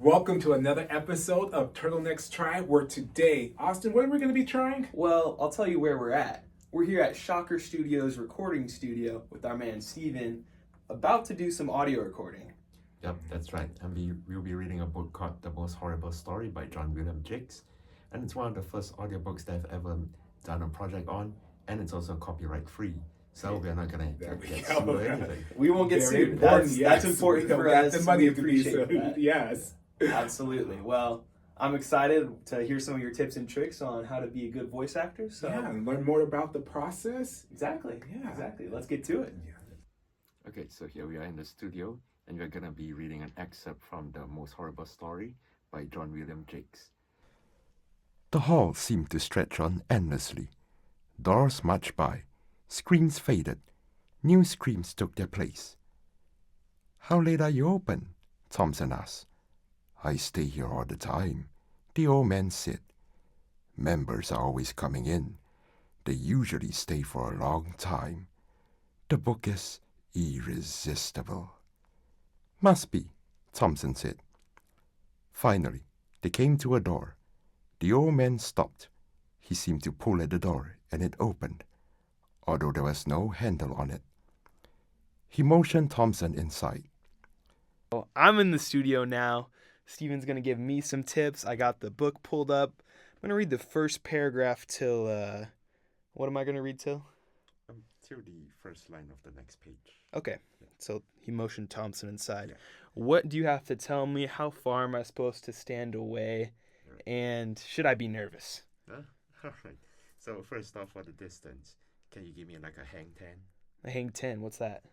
Welcome to another episode of Turtlenecks Try, where today, Austin, what are we going to be trying? Well, I'll tell you where we're at. We're here at Shocker Studios recording studio with our man Steven, about to do some audio recording. Yep, that's right. And we'll be reading a book called The Most Horrible Story by John William Jakes. And it's one of the first audiobooks that I've ever done a project on, and it's also copyright free. So we're not gonna get sued or anything. We won't get Very sued. important, That's yes. important We for got us. the money We to be appreciate sued. that. Yes. Absolutely. Well, I'm excited to hear some of your tips and tricks on how to be a good voice actor. So Yeah, and learn more about the process. exactly. Yeah. Exactly. Let's get to it. Okay, so here we are in the studio, and we're gonna be reading an excerpt from The Most Horrible Story by John William Jakes. The hall seemed to stretch on endlessly. Doors marched by. Screens faded. New screams took their place. "How late are you open?" Thompson asked. "I stay here all the time," the old man said. "Members are always coming in. They usually stay for a long time. The book is irresistible." "Must be," Thompson said. Finally, they came to a door. The old man stopped. He seemed to pull at the door, and it opened, although there was no handle on it. He motioned Thompson inside. Well, I'm in the studio now. Steven's going to give me some tips. I got the book pulled up. I'm going to read the first paragraph till, what am I going to read till? To the first line of the next page. Okay, so he motioned Thompson inside. Yeah. What do you have to tell me? How far am I supposed to stand away? Right. And should I be nervous? All right. So first off, for the distance, can you give me like a hang 10? A hang 10, what's that?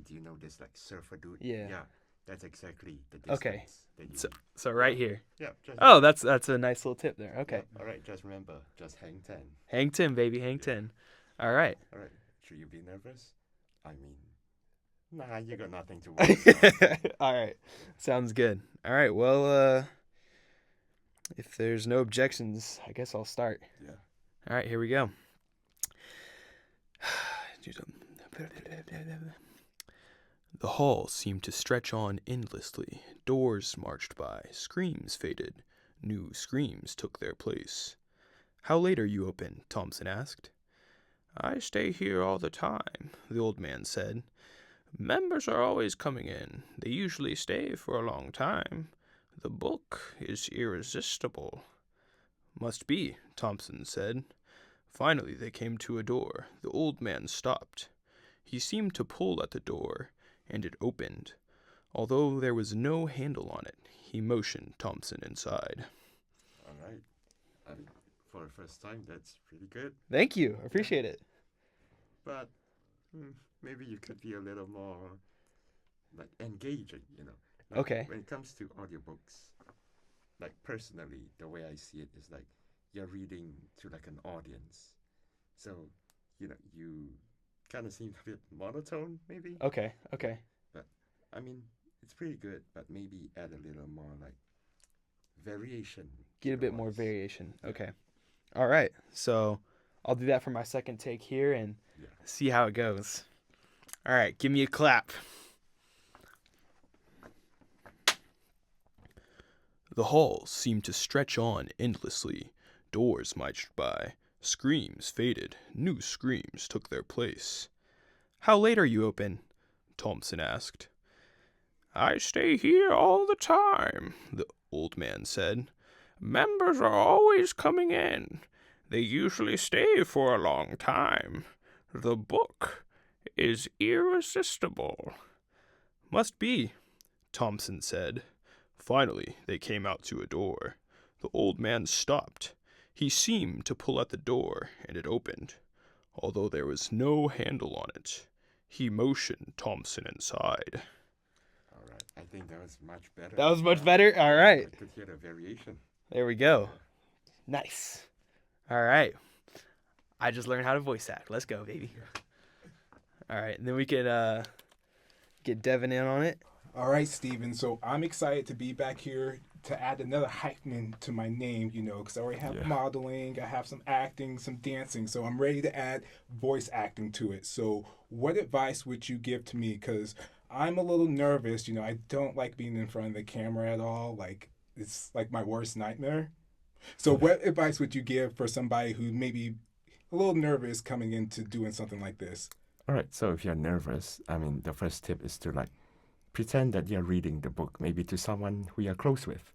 Do you know this like surfer dude? Yeah. Yeah, that's exactly the distance. Okay. That you So right here. yeah. Just, Oh, that's a nice little tip there. Okay. Yeah, all right. Just remember, just hang 10. Hang 10, baby, hang 10. All right. All right. Should you be nervous? I mean, nah, you got nothing to worry about. All right. Sounds good. All right. Well, if there's no objections, I guess I'll start. Yeah. All right, here we go. The hall seemed to stretch on endlessly. Doors marched by. Screams faded. New screams took their place. "How late are you open?" Thompson asked. "I stay here all the time," the old man said. "Members are always coming in. They usually stay for a long time. The book is irresistible." "Must be," Thompson said. Finally they came to a door. The old man stopped. He seemed to pull at the door, and it opened. Although there was no handle on it, he motioned Thompson inside. All right. For the first time, that's pretty good. Thank you. I appreciate it. But maybe you could be a little more like engaging, you know. Like, Okay. When it comes to audiobooks, like personally, the way I see it is like you're reading to like an audience. So, you know, you kind of seem a bit monotone, maybe. Okay. But I mean, it's pretty good, but maybe add a little more like variation. Get to a the bit more voice. variation. Okay. All right. So I'll do that for my second take here and Yeah. see how it goes. All right. Give me a clap. The hall seemed to stretch on endlessly. Doors marched by. Screams faded. New screams took their place. "How late are you open?" Thompson asked. "I stay here all the time," the old man said. "Members are always coming in. They usually stay for a long time. The book is irresistible." "Must be," Thompson said. Finally, they came out to a door. The old man stopped. He seemed to pull at the door, and it opened. Although there was no handle on it, he motioned Thompson inside. All right. I think that was much better. That was much Yeah. better? All right. I could hear the variation. There we go. Nice. All right. I just learned how to voice act. Let's go, baby. All right. And then we can get Devin in on it. All right, Steven. So I'm excited to be back here to add another hyphen to my name, because I already have modeling, I have some acting, some dancing. So I'm ready to add voice acting to it. So what advice would you give to me? Because I'm a little nervous. I don't like being in front of the camera at all. Like, it's like my worst nightmare. So what advice would you give for somebody who maybe a little nervous coming into doing something like this? All right, so if you're nervous, the first tip is to pretend that you're reading the book, maybe to someone who you're close with.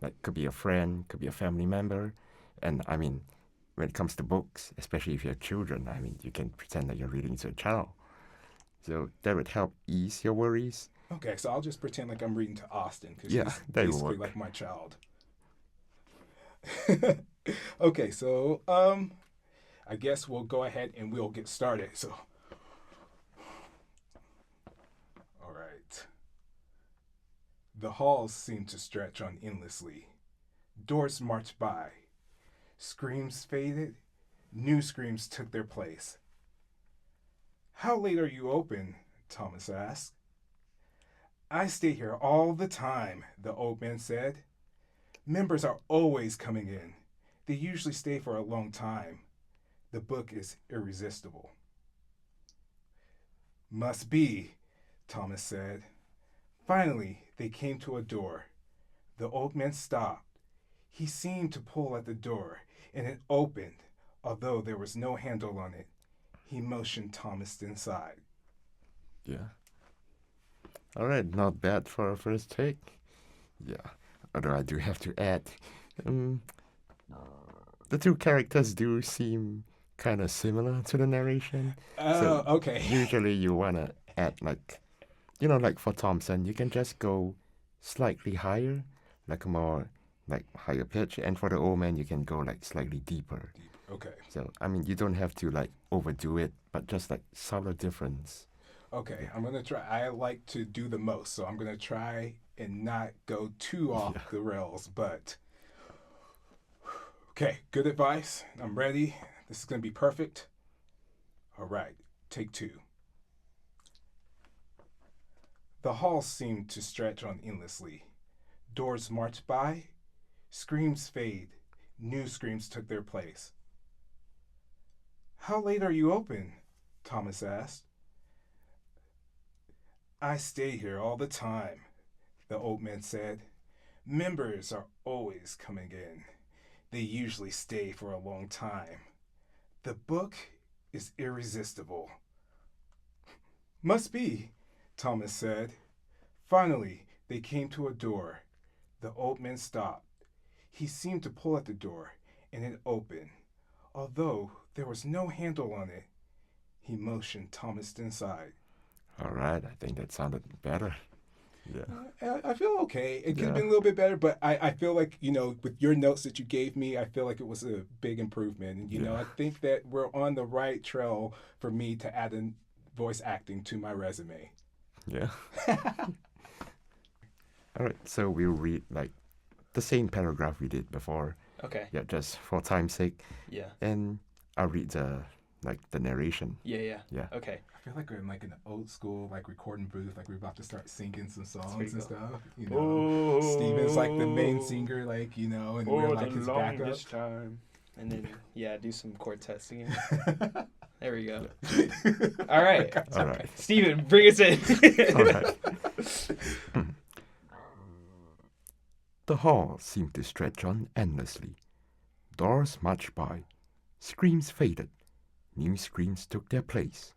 Like, could be a friend, could be a family member. And when it comes to books, especially if you have children, you can pretend that you're reading to a child. So that would help ease your worries. Okay, so I'll just pretend like I'm reading to Austin because Yeah, she's that will basically work. like my child. Okay, so I guess we'll go ahead and we'll get started. So, all right. The halls seemed to stretch on endlessly. Doors marched by. Screams faded. New screams took their place. How late are you open? Thomas asked. I stay here all the time, the old man said. Members are always coming in. They usually stay for a long time. The book is irresistible. Must be, Thomas said. Finally, they came to a door. The old man stopped. He seemed to pull at the door, and it opened, although there was no handle on it. He motioned Thomas inside. Yeah. All right, not bad for a first take. Yeah, although I do have to add, the two characters do seem kind of similar to the narration. Oh, okay. Usually you want to add, like for Thompson, you can just go slightly higher, like more, higher pitch. And for the old man, you can go, slightly deeper. Okay. So, you don't have to, overdo it, but just, subtle difference. Okay, I'm going to try. I like to do the most, so I'm going to try and not go too off the rails, but okay, good advice. I'm ready. This is going to be perfect. All right, take two. The halls seemed to stretch on endlessly. Doors marched by. Screams fade. New screams took their place. How late are you open? Thomas asked. I stay here all the time, the old man said. Members are always coming in. They usually stay for a long time. The book is irresistible. Must be, Thomas said. Finally, they came to a door. The old man stopped. He seemed to pull at the door, and it opened. Although there was no handle on it, he motioned Thomas inside. All right, I think that sounded better. Yeah. I feel okay. It could have been a little bit better, but I feel like, with your notes that you gave me, I feel like it was a big improvement. And, I think that we're on the right trail for me to add in voice acting to my resume. Yeah. All right, so we'll read, the same paragraph we did before. Okay. Yeah, just for time's sake. Yeah. And I'll read the narration. Yeah. Yeah. Okay. I feel like we're in an old school recording booth, we're about to start singing some songs and cool. stuff. Oh, Steven's the main singer, and we're his backup. Time. And then do some quartet singing. There we go. All right. All right. Steven, bring us in. All right. The hall seemed to stretch on endlessly. Doors marched by. Screams faded. New screams took their place.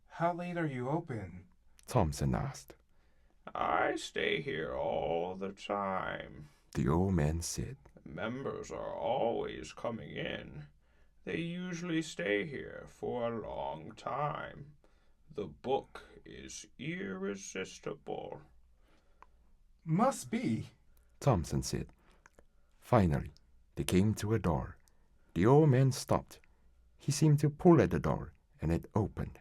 How late are you open? Thompson asked. I stay here all the time. The old man said. Members are always coming in. They usually stay here for a long time. The book is irresistible. Must be, Thompson said. Finally, they came to a door. The old man stopped. He seemed to pull at the door, and it opened,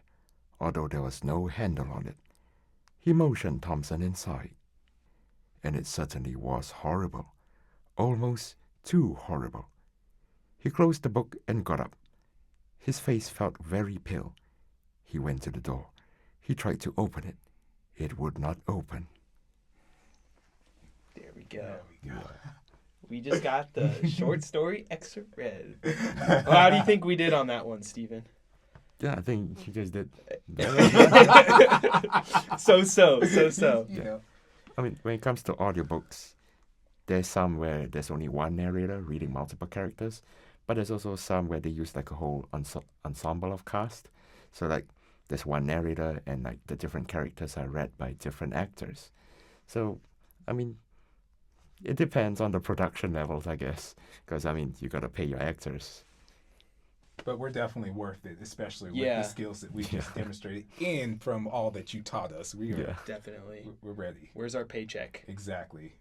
although there was no handle on it. He motioned Thompson inside. And it certainly was horrible, almost too horrible. He closed the book and got up. His face felt very pale. He went to the door. He tried to open it. It would not open. There we go. We just got the short story excerpt read. Well, how do you think we did on that one, Steven? Yeah, I think you guys did. So. You know, I mean, when it comes to audiobooks, there's some where there's only one narrator reading multiple characters, but there's also some where they use like a whole ensemble of cast. So like there's one narrator and like the different characters are read by different actors. So, I mean, it depends on the production levels, I guess, because I mean, you gotta pay your actors. but we're definitely worth it, especially with Yeah. the skills that we just demonstrated and from all that you taught us. We are, Yeah. Definitely. we're ready. Where's our paycheck? Exactly.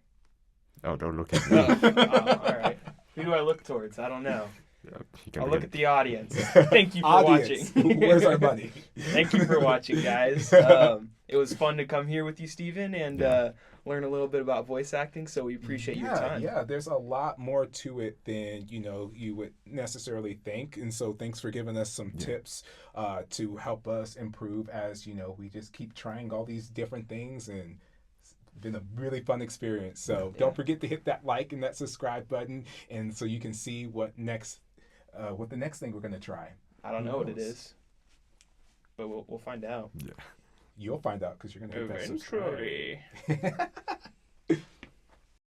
Oh, don't look at Oh, me. all right. Who do I look towards? I don't know. You I'll gotta look get- at the audience. Thank you for Audience, watching. where's our money? Thank you for watching, guys. It was fun to come here with you, Steven, and learn a little bit about voice acting, so we appreciate your time. Yeah, there's a lot more to it than, you know, you would necessarily think. And so thanks for giving us some tips to help us improve as, you know, we just keep trying all these different things, and it's been a really fun experience. So don't forget to hit that like and that subscribe button, and so you can see what the next thing we're going to try. I don't know what it is, but we'll find out. Yeah. You'll find out because you're going to hit that subscribe. Eventually.